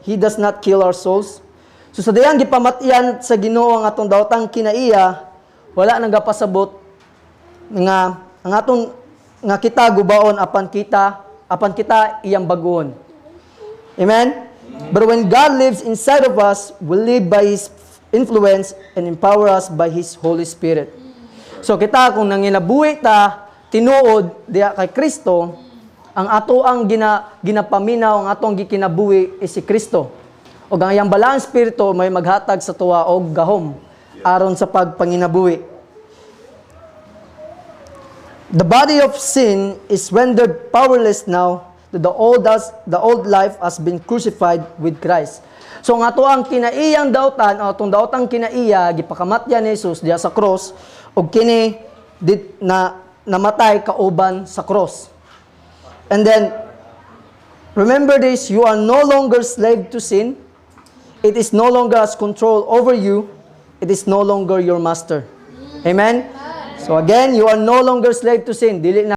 He does not kill our souls. So sa dayang gipamatyan sa Ginoo ang atong daotang kinaiya, wala nang gapasabot nga ang atong nga kita gubaon apan kita iyang baguon. Amen? But when God lives inside of us, we live by His influence and empower us by His Holy Spirit. So kita kung nanginabuhi ta tinuod diya kay Kristo, ang ato ang ginapaminaw, ang atong gikinabuhi is si Kristo. O ang iyang balaang spirito may maghatag sa tuwa og gahom aron sa pagpanginabuhi. The body of sin is rendered powerless now that the old life has been crucified with Christ. So ang ato ang kinaiyang daotan, o atong daotang kinaiya gipakamatyan ni Jesus diya sa cross, og kini namatay kauban sa cross. And then remember this, you are no longer slave to sin. It is no longer has control over you. It is no longer your master. Amen? So again, you are no longer slave to sin. Dili na